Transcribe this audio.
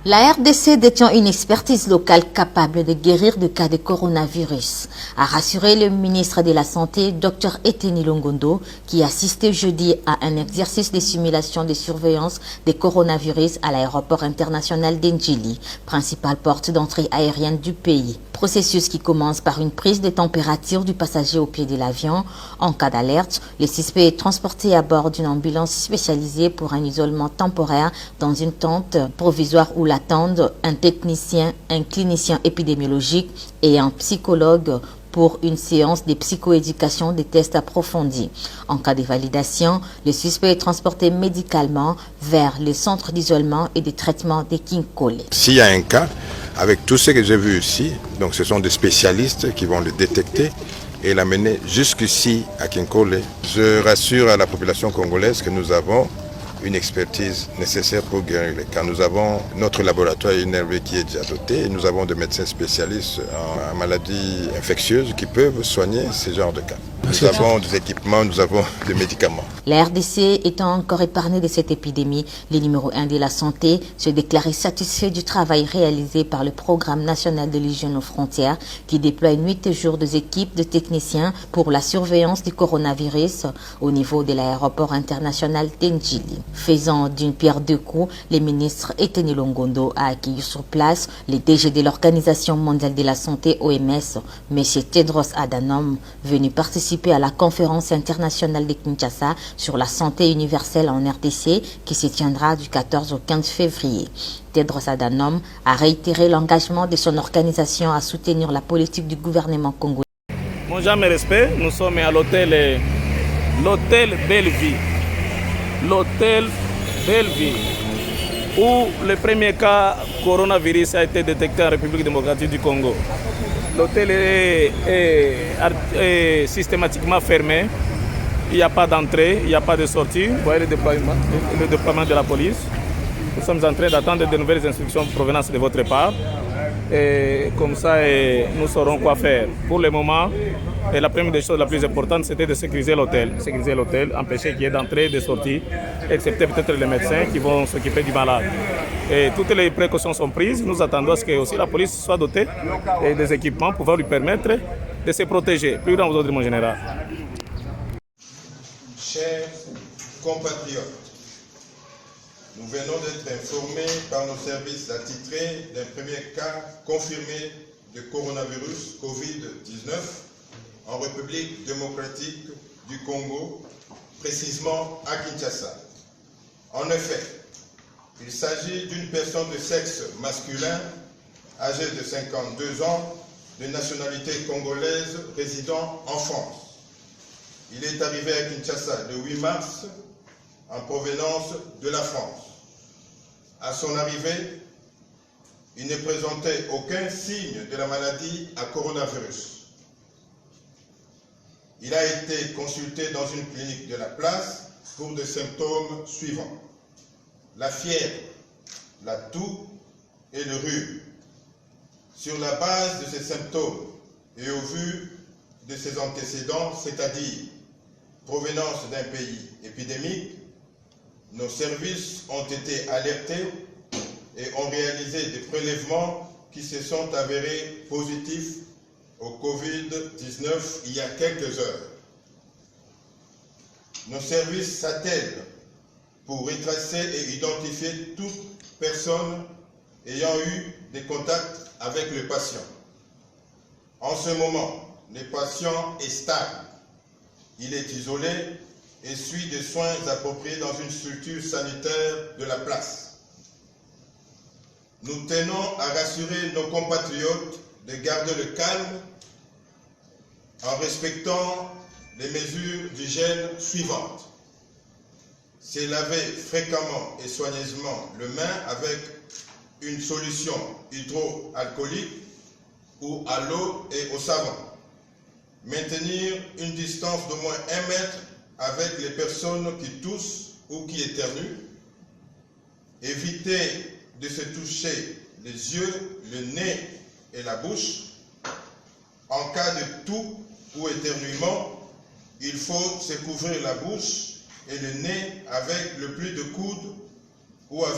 La RDC détient une expertise locale capable de guérir de cas de coronavirus, a rassuré le ministre de la Santé, Dr Eteni Longondo, qui assistait jeudi à un exercice de simulation de surveillance des coronavirus à l'aéroport international d'Ndjili, principale porte d'entrée aérienne du pays. Processus qui commence par une prise de température du passager au pied de l'avion. En cas d'alerte, le suspect est transporté à bord d'une ambulance spécialisée pour un isolement temporaire dans une tente provisoire où l'attendent un technicien, un clinicien épidémiologique et un psychologue pour une séance de psychoéducation des tests approfondis. En cas de validation, le suspect est transporté médicalement vers les centres d'isolement et de traitement de Kinkole. S'il y a un cas, avec tout ce que j'ai vu ici, donc ce sont des spécialistes qui vont le détecter et l'amener jusqu'ici à Kinkole. Je rassure à la population congolaise que nous avons une expertise nécessaire pour guérir les cas. Nous avons notre laboratoire INRV qui est déjà doté et nous avons des médecins spécialistes en maladies infectieuses qui peuvent soigner ce genre de cas. Nous avons des équipements, nous avons des médicaments. La RDC étant encore épargnée de cette épidémie, le numéro 1 de la santé se déclarait satisfait du travail réalisé par le Programme national de l'hygiène aux frontières qui déploie 8 jours des équipes de techniciens pour la surveillance du coronavirus au niveau de l'aéroport international d'Ndjili. Faisant d'une pierre deux coups, le ministre Eteni Longondo a accueilli sur place le DG de l'Organisation mondiale de la santé OMS, M. Tedros Adhanom, venu participer à la conférence internationale de Kinshasa sur la santé universelle en RDC qui se tiendra du 14 au 15 février. Tedros Adhanom a réitéré l'engagement de son organisation à soutenir la politique du gouvernement congolais. Mon jamais respect, nous sommes à l'hôtel Belleville. L'hôtel Belleville, où le premier cas coronavirus a été détecté en République démocratique du Congo. L'hôtel est systématiquement fermé. Il n'y a pas d'entrée, il n'y a pas de sortie. Vous voyez le déploiement de la police. Nous sommes en train d'attendre de nouvelles instructions de provenance de votre part. Et comme ça, nous saurons quoi faire. Pour le moment, la première des choses la plus importante, c'était de sécuriser l'hôtel. Sécuriser l'hôtel, empêcher qu'il y ait d'entrée et de sortie, excepté peut-être les médecins qui vont s'occuper du malade. Et toutes les précautions sont prises. Nous attendons à ce que aussi la police soit dotée des équipements pouvant lui permettre de se protéger. Plus grand, vous autres, mon général. Chers compatriotes, nous venons d'être informés par nos services attitrés d'un premier cas confirmé de coronavirus Covid-19 en République démocratique du Congo, précisément à Kinshasa. En effet, il s'agit d'une personne de sexe masculin, âgée de 52 ans, de nationalité congolaise, résidant en France. Il est arrivé à Kinshasa le 8 mars en provenance de la France. À son arrivée, il ne présentait aucun signe de la maladie à coronavirus. Il a été consulté dans une clinique de la place pour des symptômes suivants: la fièvre, la toux et le rhume. Sur la base de ces symptômes et au vu de ses antécédents, c'est-à-dire provenance d'un pays épidémique, nos services ont été alertés et ont réalisé des prélèvements qui se sont avérés positifs au Covid-19 il y a quelques heures. Nos services s'attellent pour retracer et identifier toute personne ayant eu des contacts avec le patient. En ce moment, le patient est stable. Il est isolé et suit des soins appropriés dans une structure sanitaire de la place. Nous tenons à rassurer nos compatriotes de garder le calme en respectant les mesures d'hygiène suivantes. Se laver fréquemment et soigneusement les mains avec une solution hydroalcoolique ou à l'eau et au savon. Maintenir une distance d'au moins 1 mètre avec les personnes qui toussent ou qui éternuent. Éviter de se toucher les yeux, le nez et la bouche. En cas de toux ou éternuement, il faut se couvrir la bouche et le nez avec le pli de coude ou avec